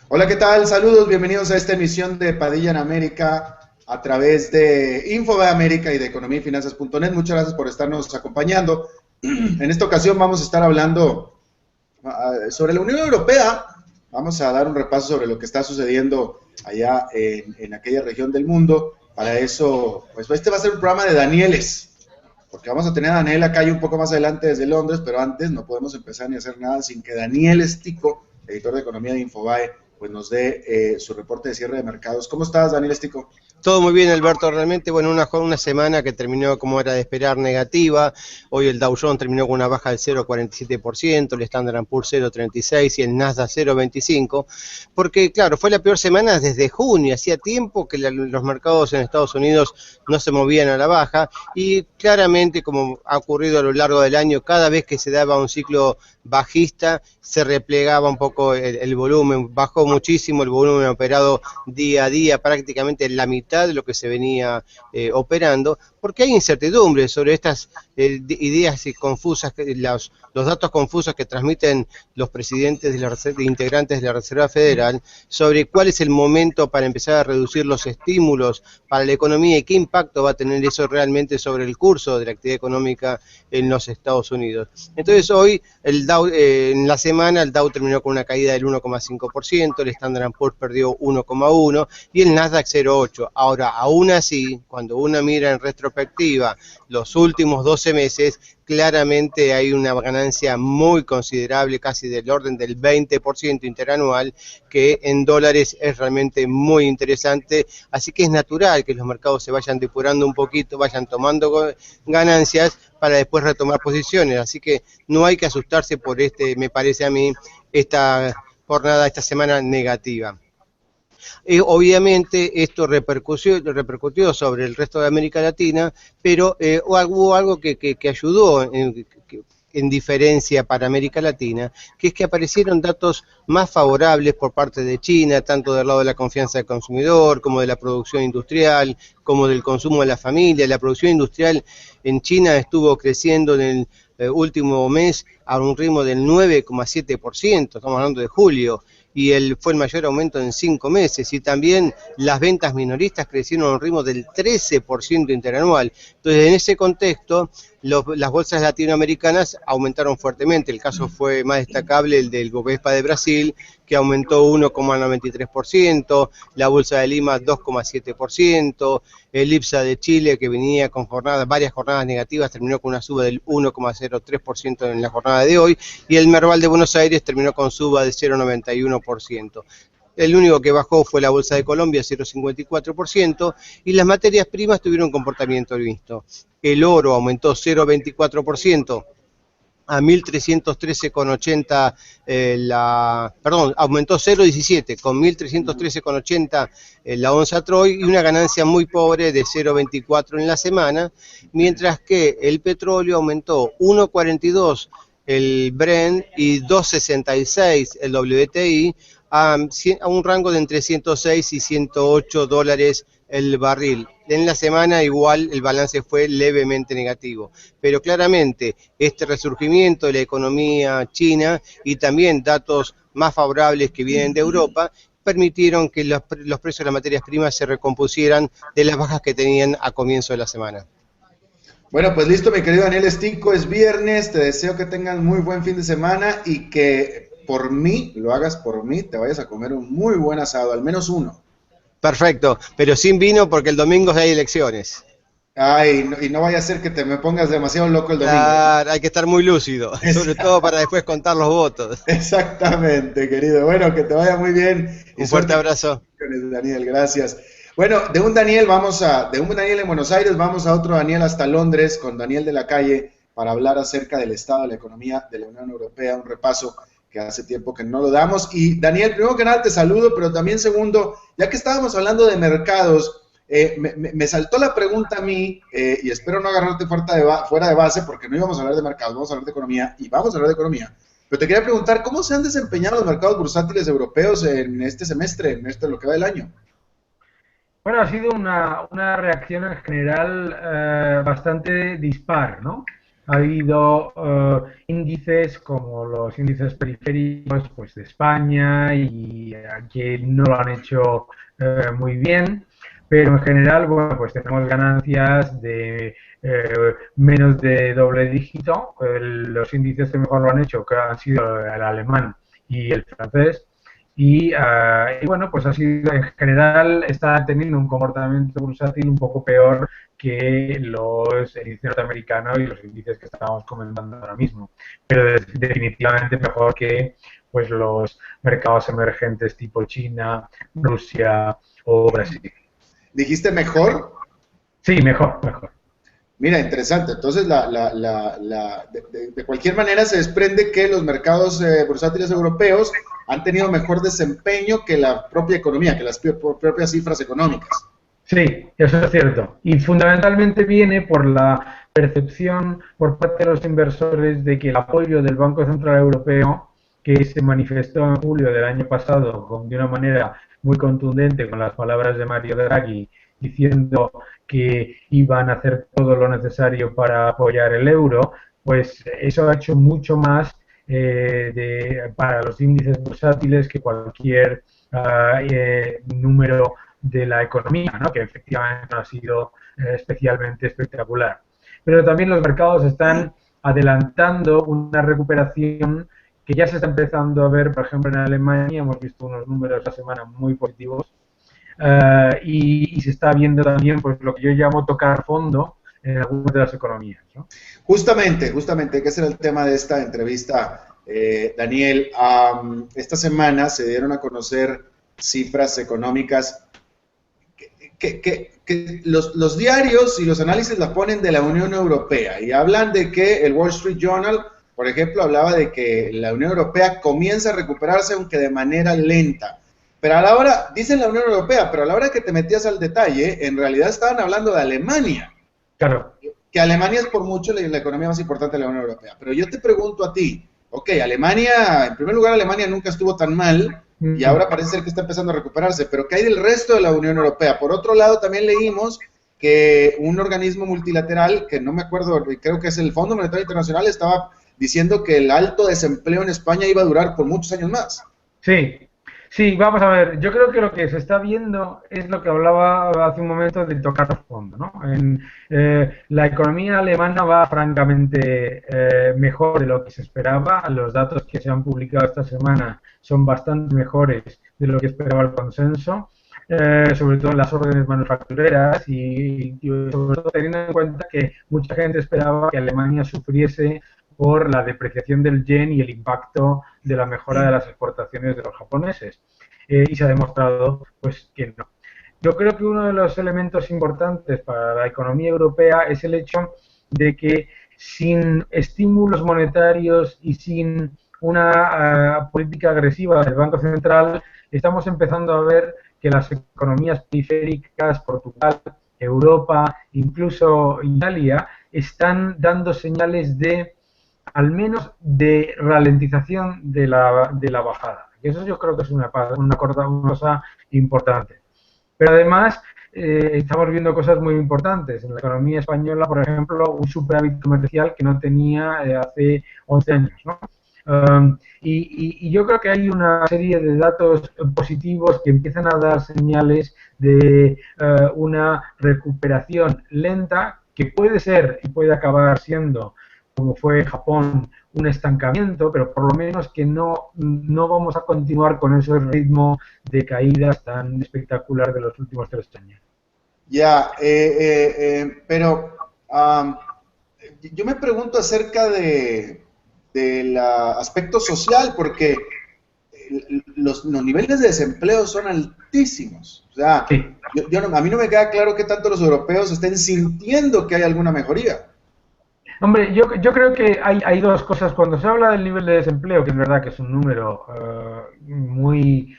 Hola, ¿qué tal? Saludos, bienvenidos a esta emisión de Padilla en América a través de Info de América y de Economía y Finanzas.net. Muchas gracias por estarnos acompañando. En esta ocasión vamos a estar hablando sobre la Unión Europea. Vamos a dar un repaso sobre lo que está sucediendo allá en aquella región del mundo. Para eso, pues este va a ser un programa de Danieles, porque vamos a tener a Daniel acá y un poco más adelante desde Londres, pero antes no podemos empezar ni hacer nada sin que Daniel Estico, editor de Economía de Infobae, pues nos dé su reporte de cierre de mercados. ¿Cómo estás, Daniel Estico? Todo muy bien, Alberto. Realmente, bueno, una semana que terminó como era de esperar negativa. Hoy el Dow Jones terminó con una baja del 0,47%, el Standard & Poor's 0,36% y el Nasdaq 0,25%, porque claro, fue la peor semana desde junio. Hacía tiempo que los mercados en Estados Unidos no se movían a la baja y claramente, como ha ocurrido a lo largo del año, cada vez que se daba un ciclo bajista, se replegaba un poco el volumen, bajó muchísimo el volumen operado día a día, prácticamente la mitad de lo que se venía operando, porque hay incertidumbre sobre estas ideas confusas, los datos confusos que transmiten los presidentes de integrantes de la Reserva Federal sobre cuál es el momento para empezar a reducir los estímulos para la economía y qué impacto va a tener eso realmente sobre el curso de la actividad económica en los Estados Unidos. Entonces hoy el Dow, en la semana el Dow terminó con una caída del 1,5%, el Standard & Poor's perdió 1,1% y el Nasdaq 0,8%. Ahora, aún así, cuando uno mira en retrospectiva los últimos 12 meses, claramente hay una ganancia muy considerable, casi del orden del 20% interanual, que en dólares es realmente muy interesante. Así que es natural que los mercados se vayan depurando un poquito, vayan tomando ganancias para después retomar posiciones. Así que no hay que asustarse por me parece a mí, esta jornada, esta semana negativa. Obviamente esto repercutió sobre el resto de América Latina, pero hubo algo que ayudó en diferencia para América Latina, que es que aparecieron datos más favorables por parte de China, tanto del lado de la confianza del consumidor, como de la producción industrial, como del consumo de la familia. La producción industrial en China estuvo creciendo en el último mes a un ritmo del 9,7%, estamos hablando de julio, y fue el mayor aumento en 5 meses, y también las ventas minoristas crecieron a un ritmo del 13% interanual. Entonces, en ese contexto, las bolsas latinoamericanas aumentaron fuertemente. El caso fue más destacable el del Bovespa de Brasil, que aumentó 1,93%, la Bolsa de Lima 2,7%, el IPSA de Chile, que venía con varias jornadas negativas, terminó con una suba del 1,03% en la jornada de hoy, y el Merval de Buenos Aires terminó con suba de 0,91%. El único que bajó fue la Bolsa de Colombia, 0,54%, y las materias primas tuvieron un comportamiento mixto. El oro aumentó 0,24%, a 1.313,80, aumentó 0,17 con 1.313,80 la onza Troy, y una ganancia muy pobre de 0,24 en la semana, mientras que el petróleo aumentó 1,42 el Brent y 2,66 el WTI, a un rango de entre 106 y 108 dólares el barril. En la semana igual el balance fue levemente negativo, pero claramente este resurgimiento de la economía china y también datos más favorables que vienen de Europa permitieron que los precios de las materias primas se recompusieran de las bajas que tenían a comienzo de la semana. Bueno, pues listo, mi querido Daniel Estico, es viernes, te deseo que tengan muy buen fin de semana y que por mí, lo hagas por mí, te vayas a comer un muy buen asado, al menos uno. Perfecto, pero sin vino porque el domingo hay elecciones. Ay, no, y no vaya a ser que te me pongas demasiado loco el domingo. Claro, hay que estar muy lúcido, sobre todo para después contar los votos. Exactamente, querido. Bueno, que te vaya muy bien y Un fuerte suerte abrazo. con el Daniel, gracias. Bueno, de un Daniel en Buenos Aires, vamos a otro Daniel hasta Londres con Daniel de la Calle para hablar acerca del estado de la economía de la Unión Europea, un repaso que hace tiempo que no lo damos. Y Daniel, primero que nada te saludo, pero también segundo, ya que estábamos hablando de mercados, me saltó la pregunta a mí, y espero no agarrarte fuera de base, porque no íbamos a hablar de mercados, vamos a hablar de economía, y vamos a hablar de economía. Pero te quería preguntar, ¿cómo se han desempeñado los mercados bursátiles europeos en este semestre, lo que va del año? Bueno, ha sido una reacción en general bastante dispar, ¿no? Ha habido índices como los índices periféricos pues, de España y que no lo han hecho muy bien, pero en general, bueno, pues tenemos ganancias de menos de doble dígito. Los índices que mejor lo han hecho que han sido el alemán y el francés. Y bueno, pues ha sido, en general está teniendo un comportamiento bursátil un poco peor que los índices norteamericanos y los índices que estábamos comentando ahora mismo, pero definitivamente mejor que pues los mercados emergentes tipo China, Rusia o Brasil. ¿Dijiste mejor? Sí, mejor, mejor. Mira, interesante. Entonces, de cualquier manera se desprende que los mercados bursátiles europeos han tenido mejor desempeño que la propia economía, que las propias cifras económicas. Sí, eso es cierto. Y fundamentalmente viene por la percepción por parte de los inversores de que el apoyo del Banco Central Europeo, que se manifestó en julio del año pasado de una manera muy contundente con las palabras de Mario Draghi, diciendo que iban a hacer todo lo necesario para apoyar el euro, pues eso ha hecho mucho más para los índices bursátiles que cualquier número de la economía, ¿no? Que efectivamente no ha sido especialmente espectacular. Pero también los mercados están adelantando una recuperación que ya se está empezando a ver, por ejemplo, en Alemania hemos visto unos números esta semana muy positivos y se está viendo también pues lo que yo llamo tocar fondo en algunas de las economías, ¿no? Justamente, que ese era el tema de esta entrevista, Daniel. Esta semana se dieron a conocer cifras económicas que los diarios y los análisis la ponen de la Unión Europea y hablan de que el Wall Street Journal, por ejemplo, hablaba de que la Unión Europea comienza a recuperarse aunque de manera lenta. Pero a la hora, dicen la Unión Europea, pero a la hora que te metías al detalle, en realidad estaban hablando de Alemania. Claro. Que Alemania es por mucho la economía más importante de la Unión Europea. Pero yo te pregunto a ti, ok, Alemania, en primer lugar, Alemania nunca estuvo tan mal y ahora parece ser que está empezando a recuperarse, pero ¿qué hay del resto de la Unión Europea? Por otro lado, también leímos que un organismo multilateral, que no me acuerdo, creo que es el Fondo Monetario Internacional, estaba diciendo que el alto desempleo en España iba a durar por muchos años más. Sí. Sí, vamos a ver, yo creo que lo que se está viendo es lo que hablaba hace un momento de tocar fondo, ¿no? La economía alemana va francamente mejor de lo que se esperaba. Los datos que se han publicado esta semana son bastante mejores de lo que esperaba el consenso, sobre todo en las órdenes manufactureras y sobre todo teniendo en cuenta que mucha gente esperaba que Alemania sufriese por la depreciación del yen y el impacto de la mejora de las exportaciones de los japoneses. Y se ha demostrado pues que no. Yo creo que uno de los elementos importantes para la economía europea es el hecho de que sin estímulos monetarios y sin una política agresiva del Banco Central, estamos empezando a ver que las economías periféricas, Portugal, Europa, incluso Italia, están dando señales de al menos de ralentización de la bajada. Eso yo creo que es una cosa importante. Pero además estamos viendo cosas muy importantes. En la economía española, por ejemplo, un superávit comercial que no tenía hace 11 años, ¿no? Y yo creo que hay una serie de datos positivos que empiezan a dar señales de una recuperación lenta que puede ser y puede acabar siendo, como fue Japón, un estancamiento, pero por lo menos que no vamos a continuar con ese ritmo de caídas tan espectacular de los últimos 3 años. Ya, pero yo me pregunto acerca del aspecto social, porque los niveles de desempleo son altísimos. O sea, sí. A mí no me queda claro qué tanto los europeos estén sintiendo que hay alguna mejoría. Hombre, yo creo que hay dos cosas. Cuando se habla del nivel de desempleo, que es verdad que es un número muy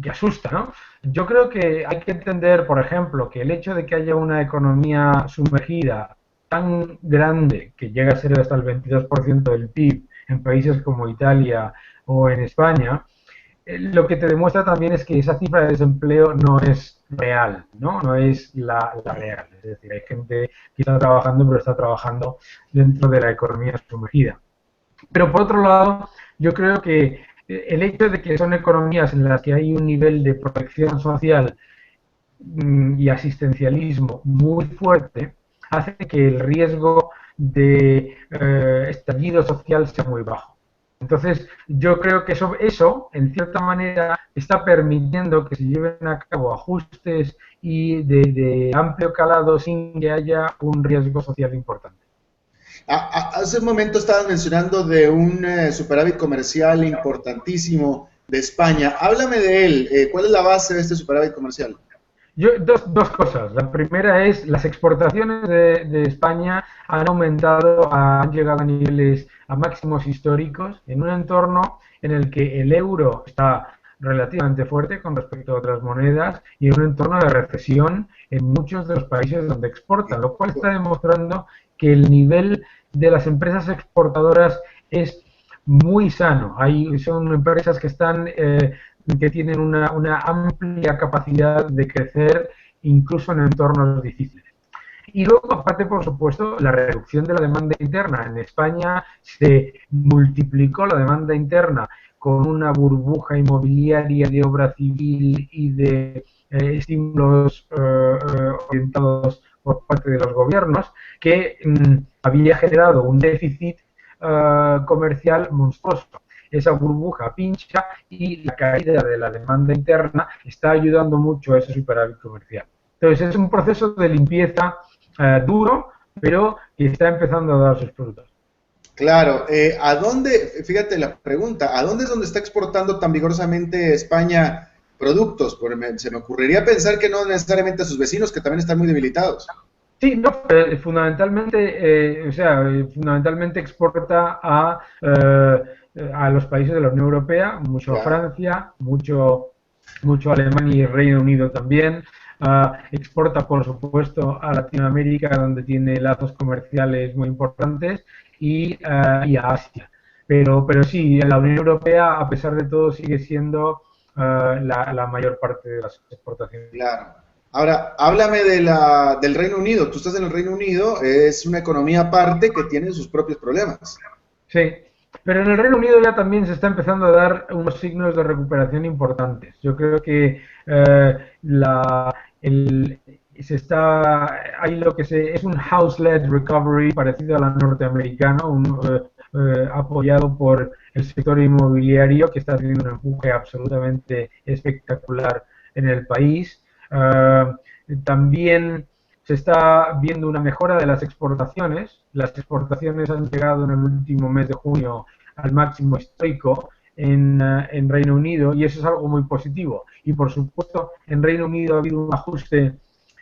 que asusta, ¿no? Yo creo que hay que entender, por ejemplo, que el hecho de que haya una economía sumergida tan grande, que llega a ser hasta el 22% del PIB en países como Italia o en España, lo que te demuestra también es que esa cifra de desempleo no es real, ¿no? No es la real. Es decir, hay gente que está trabajando, pero está trabajando dentro de la economía sumergida. Pero por otro lado, yo creo que el hecho de que son economías en las que hay un nivel de protección social y asistencialismo muy fuerte, hace que el riesgo de estallido social sea muy bajo. Entonces, yo creo que eso, en cierta manera, está permitiendo que se lleven a cabo ajustes y de amplio calado sin que haya un riesgo social importante. Hace un momento estabas mencionando de un superávit comercial importantísimo de España. Háblame de él. ¿Cuál es la base de este superávit comercial? Dos cosas. La primera es las exportaciones de España han aumentado, han llegado a niveles, a máximos históricos, en un entorno en el que el euro está relativamente fuerte con respecto a otras monedas y en un entorno de recesión en muchos de los países donde exportan, lo cual está demostrando que el nivel de las empresas exportadoras es muy sano. Son empresas que están que tienen una amplia capacidad de crecer incluso en entornos difíciles. Y luego, aparte, por supuesto, la reducción de la demanda interna. En España se multiplicó la demanda interna con una burbuja inmobiliaria de obra civil y de estímulos orientados por parte de los gobiernos que había generado un déficit comercial monstruoso. Esa burbuja pincha y la caída de la demanda interna está ayudando mucho a ese superávit comercial. Entonces es un proceso de limpieza duro, pero que está empezando a dar sus frutos. Claro, ¿a dónde, fíjate la pregunta, ¿a dónde es donde está exportando tan vigorosamente España productos? Porque se me ocurriría pensar que no necesariamente a sus vecinos, que también están muy debilitados. Sí, no, fundamentalmente, fundamentalmente exporta a los países de la Unión Europea, mucho a Francia, mucho a Alemania y Reino Unido también. Exporta, por supuesto, a Latinoamérica, donde tiene lazos comerciales muy importantes, y a Asia. Pero sí, la Unión Europea, a pesar de todo, sigue siendo la mayor parte de las exportaciones. Claro. Ahora, háblame del Reino Unido. Tú estás en el Reino Unido, es una economía aparte que tiene sus propios problemas. Sí, pero en el Reino Unido ya también se está empezando a dar unos signos de recuperación importantes. Yo creo que hay es un house-led recovery parecido a la norteamericana, apoyado por el sector inmobiliario que está teniendo un empuje absolutamente espectacular en el país. También se está viendo una mejora de las exportaciones. Las exportaciones han llegado en el último mes de junio al máximo histórico en Reino Unido y eso es algo muy positivo. Y por supuesto, en Reino Unido ha habido un ajuste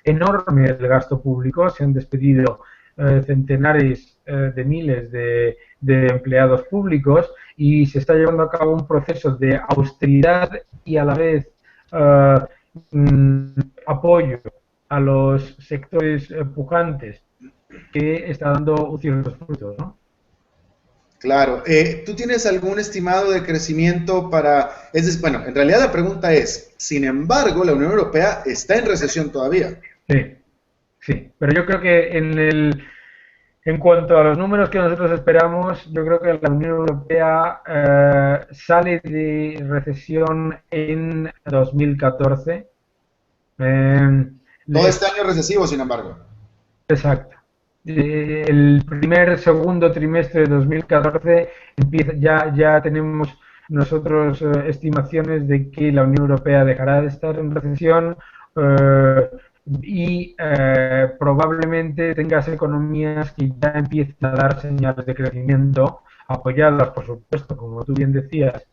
enorme del gasto público. Se han despedido centenares de miles de empleados públicos y se está llevando a cabo un proceso de austeridad y a la vez apoyo a los sectores pujantes que está dando ciertos frutos, ¿no? Claro. ¿Tú tienes algún estimado de crecimiento para...? Bueno, en realidad la pregunta es, sin embargo, la Unión Europea está en recesión todavía. Sí, pero yo creo que en cuanto a los números que nosotros esperamos, yo creo que la Unión Europea sale de recesión en 2014. Todo este año recesivo, sin embargo. Exacto. El segundo trimestre de 2014 ya tenemos nosotros estimaciones de que la Unión Europea dejará de estar en recesión y probablemente tengas economías que ya empiezan a dar señales de crecimiento, apoyadas, por supuesto, como tú bien decías,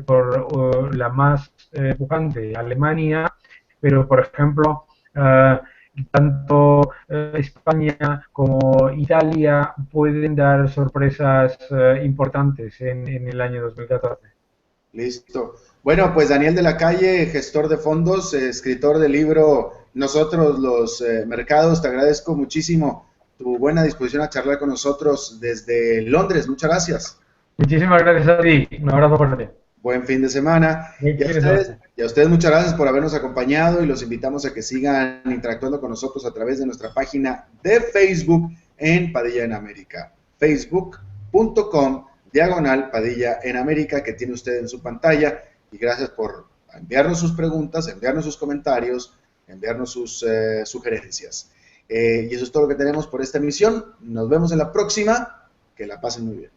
por la más pujante, Alemania, pero, por ejemplo, tanto España como Italia pueden dar sorpresas importantes en el año 2014. Listo. Bueno, pues Daniel de la Calle, gestor de fondos, escritor del libro Nosotros los Mercados, te agradezco muchísimo tu buena disposición a charlar con nosotros desde Londres. Muchas gracias. Muchísimas gracias a ti. Un abrazo fuerte. Buen fin de semana. Y a ustedes muchas gracias por habernos acompañado y los invitamos a que sigan interactuando con nosotros a través de nuestra página de Facebook en Padilla en América, facebook.com /Padilla en América, que tiene usted en su pantalla. Y gracias por enviarnos sus preguntas, enviarnos sus comentarios, enviarnos sus sugerencias. Y eso es todo lo que tenemos por esta emisión. Nos vemos en la próxima. Que la pasen muy bien.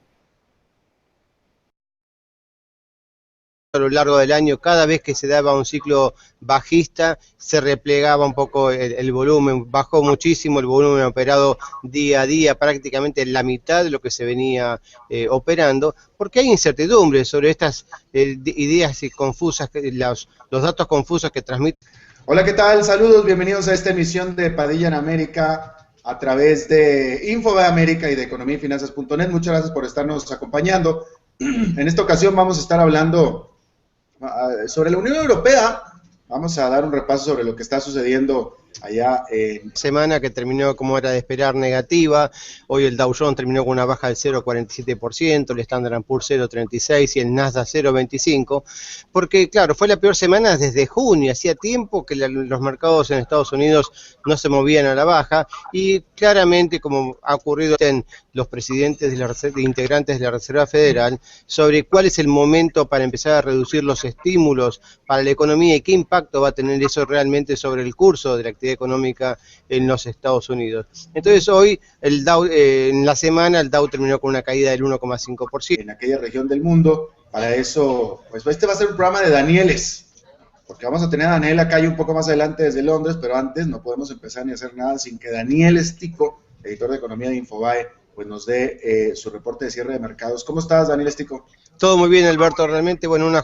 A lo largo del año, cada vez que se daba un ciclo bajista, se replegaba un poco el volumen, bajó muchísimo el volumen operado día a día, prácticamente la mitad de lo que se venía operando, porque hay incertidumbre sobre estas ideas confusas, los datos confusos que transmiten. Hola, ¿qué tal? Saludos, bienvenidos a esta emisión de Padilla en América a través de Infoamérica y de Economía y Finanzas.net. Muchas gracias por estarnos acompañando. En esta ocasión vamos a estar hablando sobre la Unión Europea. Vamos a dar un repaso sobre lo que está sucediendo allá en... Semana que terminó, como era de esperar, negativa. Hoy el Dow Jones terminó con una baja del 0,47%, el Standard & Poor's 0,36% y el Nasdaq 0,25%, porque claro, fue la peor semana desde junio. Hacía tiempo que los mercados en Estados Unidos no se movían a la baja, y claramente, como ha ocurrido en los presidentes de integrantes de la Reserva Federal, sobre cuál es el momento para empezar a reducir los estímulos para la economía y qué impacto va a tener eso realmente sobre el curso de la actividad económica en los Estados Unidos. Entonces hoy el Dow, en la semana el Dow terminó con una caída del 1,5%. En aquella región del mundo. Para eso, pues este va a ser un programa de Danieles, porque vamos a tener a Daniel acá y un poco más adelante desde Londres, pero antes no podemos empezar ni hacer nada sin que Daniel Estico, editor de Economía de Infobae, pues nos dé su reporte de cierre de mercados. ¿Cómo estás, Daniel Estico? Todo muy bien, Alberto, realmente, bueno, una